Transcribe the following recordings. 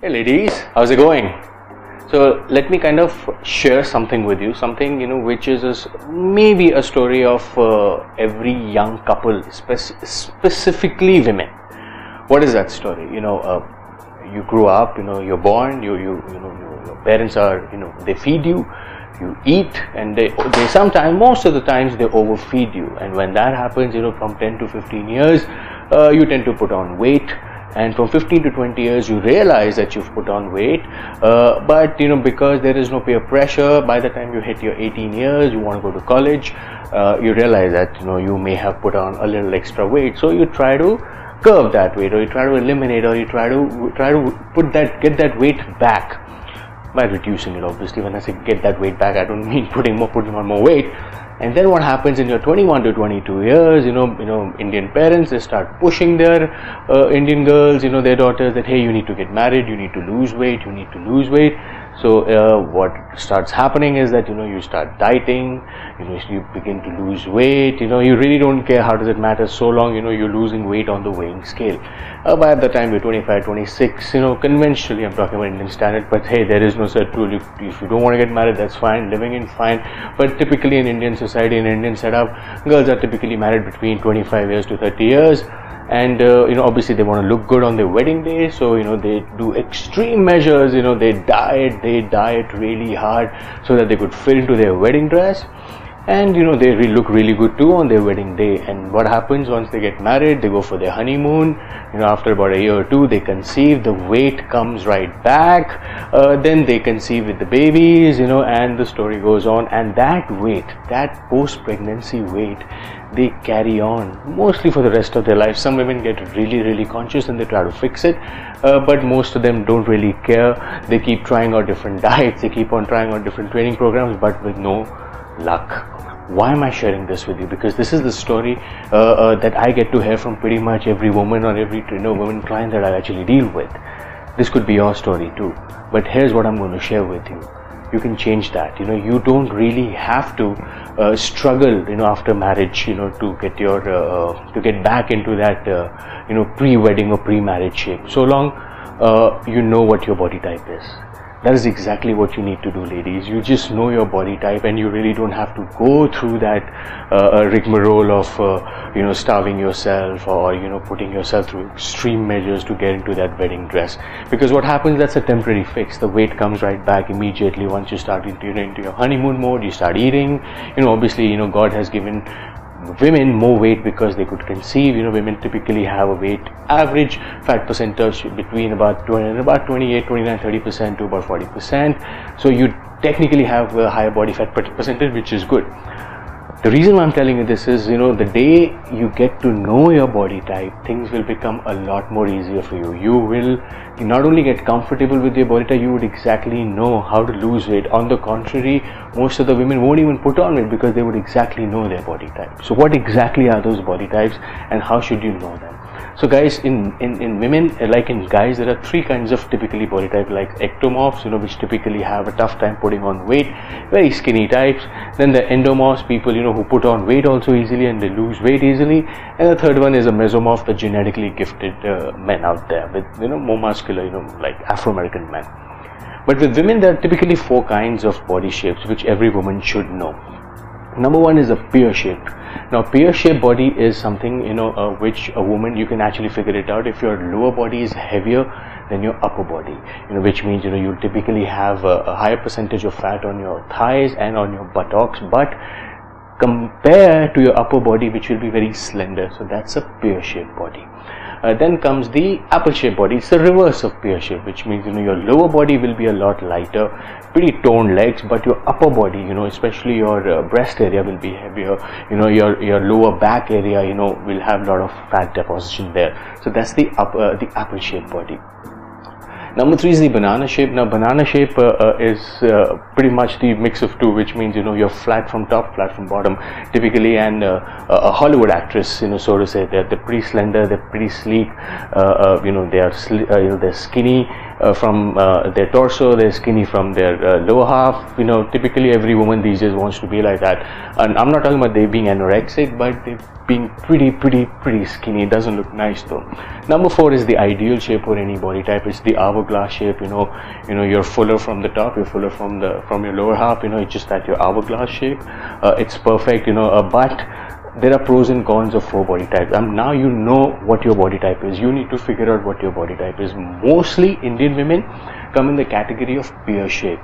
Hey ladies, how's it going? So let me kind of share something with you, something which is maybe a story of every young couple, specifically women. What is that story? You grew up, you're born, your parents are, they feed you, you eat, and they sometimes, most of the times, they overfeed you. And when that happens, from 10 to 15 years, you tend to put on weight. And from 15 to 20 years, you realize that you've put on weight, but because there is no peer pressure, by the time you hit your 18 years, you want to go to college, you realize that you may have put on a little extra weight. So you try to curb that weight, or you try to eliminate, or you try to get that weight back by reducing it. Obviously, when I say get that weight back, I don't mean putting on more weight. And then what happens in your 21 to 22 years, Indian parents, they start pushing their Indian girls, their daughters, that hey, you need to get married, you need to lose weight, So what starts happening is that you start dieting, you begin to lose weight, you really don't care, how does it matter, so long you're losing weight on the weighing scale. By the time you're 25, 26, conventionally I'm talking about Indian standard, but hey, there is no such rule. If you don't want to get married, that's fine, living in fine. But typically in Indian society, in Indian setup, girls are typically married between 25 years to 30 years. And obviously they want to look good on their wedding day, so they do extreme measures, they diet really hard so that they could fit into their wedding dress, and they look really good too on their wedding day. And what happens once they get married, they go for their honeymoon, after about a year or two, they conceive, the weight comes right back, then they conceive with the babies, and the story goes on. And that weight, that post-pregnancy weight, they carry on mostly for the rest of their life. Some women get really conscious and they try to fix it, but most of them don't really care. They keep trying out different diets, they keep on trying out different training programs, but with no luck. Why am I sharing this with you? Because this is the story that I get to hear from pretty much every woman or every woman client that I actually deal with. This could be your story too, but here's what I'm going to share with you. You can change that. You don't really have to struggle after marriage to get back into that pre-wedding or pre-marriage shape, so long you know what your body type is. That is exactly what you need to do, ladies. You just know your body type, and you really don't have to go through that rigmarole of starving yourself, or putting yourself through extreme measures to get into that wedding dress. Because what happens, that's a temporary fix. The weight comes right back immediately once you start into your honeymoon mode. You start eating. Obviously, God has given women more weight because they could conceive. Women typically have a weight average fat percentage between about 28, 29, 30% to about 40%. So you technically have a higher body fat percentage, which is good. The reason why I'm telling you this is, the day you get to know your body type, things will become a lot more easier for you. You will not only get comfortable with your body type, you would exactly know how to lose weight. On the contrary, most of the women won't even put on weight because they would exactly know their body type. So what exactly are those body types, and how should you know them? So guys, in women, like in guys, there are three kinds of typically body type, like ectomorphs, which typically have a tough time putting on weight, very skinny types. Then the endomorphs, people, who put on weight also easily and they lose weight easily. And the third one is a mesomorph, the genetically gifted men out there with, more muscular, like Afro-American men. But with women, there are typically four kinds of body shapes, which every woman should know. Number one is a pear shape. Now, pear shaped body is something, which a woman, you can actually figure it out if your lower body is heavier than your upper body, which means, you'll typically have a higher percentage of fat on your thighs and on your buttocks, but compared to your upper body, which will be very slender. So that's a pear shaped body. Then comes the apple shaped body. It's the reverse of pear shape, which means your lower body will be a lot lighter, pretty toned legs, but your upper body, especially your breast area will be heavier. Your lower back area, will have a lot of fat deposition there. So that's the apple shaped body. Number three is the banana shape. Now, banana shape is pretty much the mix of two, which means you're flat from top, flat from bottom, typically, and a Hollywood actress, so to say. They're pretty slender, they're pretty sleek. They're skinny from their torso, they're skinny from their lower half. Typically every woman these days wants to be like that. And I'm not talking about they being anorexic, but they being pretty skinny. It doesn't look nice though. Number 4 is the ideal shape for any body type. It's the hourglass shape. You're fuller from the top, you're fuller from your lower half. It's just that your hourglass shape. It's perfect. But there are pros and cons of 4 body types. Now you know what your body type is. You need to figure out what your body type is. Mostly Indian women come in the category of pear shape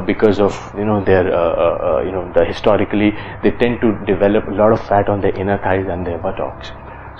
because of the historically they tend to develop a lot of fat on their inner thighs and their buttocks.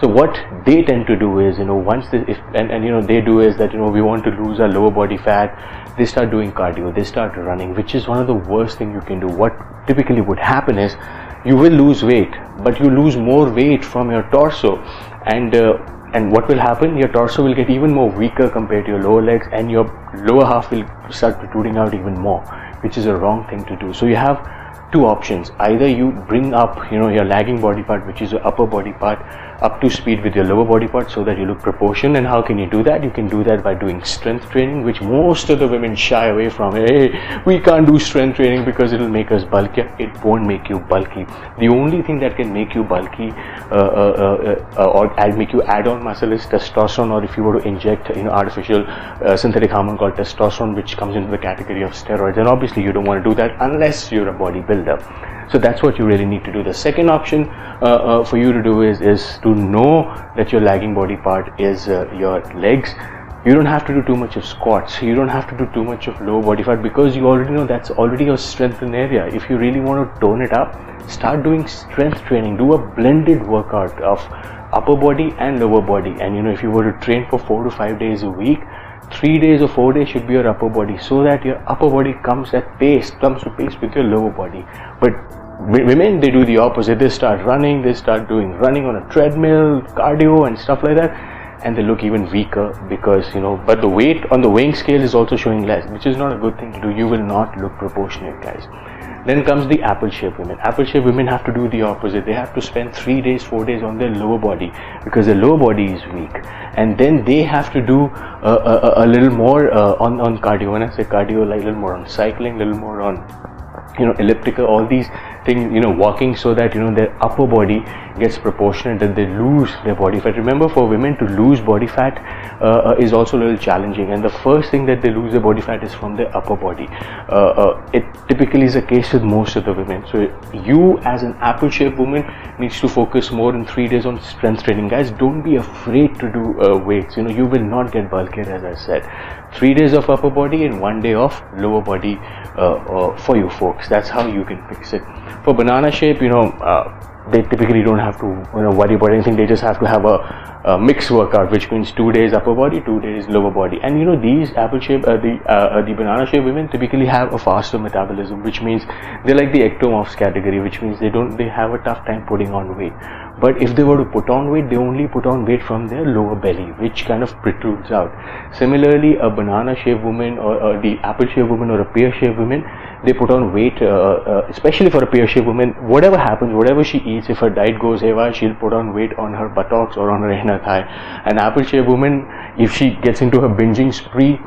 So what they tend to do is, once they, they do is that, we want to lose our lower body fat, they start doing cardio, they start running, which is one of the worst thing you can do. What typically would happen is, you will lose weight, but you lose more weight from your torso, and what will happen? Your torso will get even more weaker compared to your lower legs, and your lower half will start protruding out even more, which is a wrong thing to do. So you have 2 options. Either you bring up your lagging body part, which is your upper body part, up to speed with your lower body part so that you look proportioned. And how can you do that? You can do that by doing strength training, which most of the women shy away from. Hey, we can't do strength training because it will make us bulky. It won't make you bulky. The only thing that can make you bulky or make you add on muscle is testosterone, or if you were to inject artificial synthetic hormone called testosterone, which comes into the category of steroids. And obviously you don't want to do that unless you're a bodybuilder. So that's what you really need to do. The second option for you to do is to know that your lagging body part is your legs. You don't have to do too much of squats. You don't have to do too much of lower body fat, because you already know that's already your strengthened area. If you really want to tone it up, start doing strength training. Do a blended workout of upper body and lower body. And if you were to train for 4 to 5 days a week, 3 days or 4 days should be your upper body, so that your upper body comes to pace with your lower body. But women, they do the opposite. They start running, they start doing running on a treadmill, cardio and stuff like that, and they look even weaker because but the weight on the weighing scale is also showing less, which is not a good thing to do. You will not look proportionate, guys. Then comes the apple shaped women. Apple shaped women have to do the opposite. They have to spend 3 days, 4 days on their lower body because their lower body is weak, and then they have to do a little more on cardio. When I say cardio, like a little more on cycling, a little more on elliptical, all these things, walking, so that their upper body gets proportionate, that they lose their body fat. Remember, for women to lose body fat is also a little challenging, and the first thing that they lose their body fat is from their upper body. It typically is the case with most of the women. So you, as an apple shaped woman, needs to focus more in 3 days on strength training. Guys, don't be afraid to do weights. You will not get bulkier, as I said. 3 days of upper body and 1 day of lower body for you folks. That's how you can fix it. For banana shape, they typically don't have to worry about anything. They just have to have a mixed workout, which means 2 days upper body, 2 days lower body. And these apple shape, the banana shape women typically have a faster metabolism, which means they're like the ectomorphs category, which means they have a tough time putting on weight. But if they were to put on weight, they only put on weight from their lower belly, which kind of protrudes out. Similarly, a banana shaped woman or the apple shaped woman or a pear shaped woman, they put on weight, especially for a pear shaped woman. Whatever happens, whatever she eats, if her diet goes haywire, she'll put on weight on her buttocks or on her inner thigh. An apple shaped woman, if she gets into her binging spree,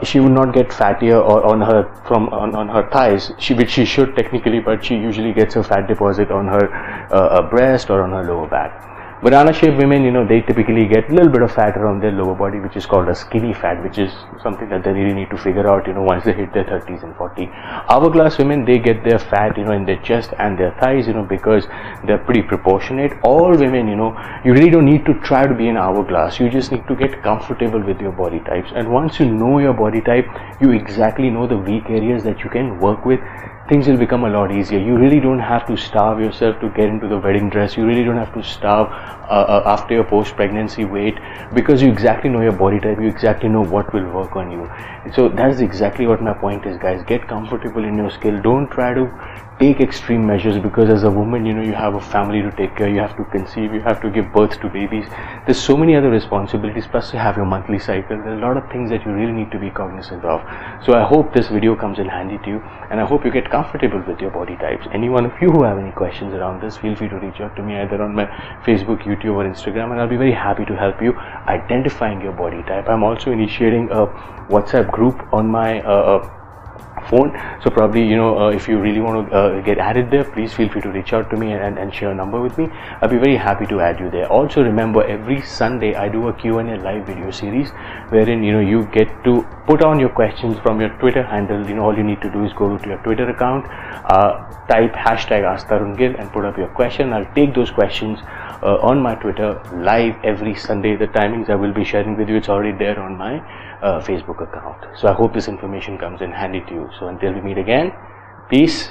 she will not get fattier or on her thighs, which she should technically, but she usually gets a fat deposit on her breast or on her lower back. Banana shaped women, they typically get a little bit of fat around their lower body, which is called a skinny fat, which is something that they really need to figure out, once they hit their 30s and 40s. Hourglass women, they get their fat, in their chest and their thighs, because they're pretty proportionate. All women, you really don't need to try to be an hourglass. You just need to get comfortable with your body types. And once you know your body type, you exactly know the weak areas that you can work with. Things will become a lot easier. You really don't have to starve yourself to get into the wedding dress. You really don't have to starve after your post-pregnancy weight, because you exactly know your body type. You exactly know what will work on you. So that's exactly what my point is, guys. Get comfortable in your skill. Don't try to take extreme measures, because as a woman, you have a family to take care. You have to conceive, you have to give birth to babies. There's so many other responsibilities, plus you have your monthly cycle. There are a lot of things that you really need to be cognizant of. So I hope this video comes in handy to you, and I hope you get comfortable with your body types. Any one of you who have any questions around this, feel free to reach out to me either on my Facebook, YouTube or Instagram, and I'll be very happy to help you identifying your body type. I'm also initiating a WhatsApp group on my phone. So probably, if you really want to get added there, please feel free to reach out to me and share a number with me. I'll be very happy to add you there. Also remember, every Sunday I do a Q&A live video series wherein you get to put on your questions from your Twitter handle. All you need to do is go to your Twitter account, type #AskTarunGill and put up your question. I'll take those questions on my Twitter live every Sunday. The timings I will be sharing with you, it's already there on my Facebook account. So I hope this information comes in handy to you. So until we meet again, peace.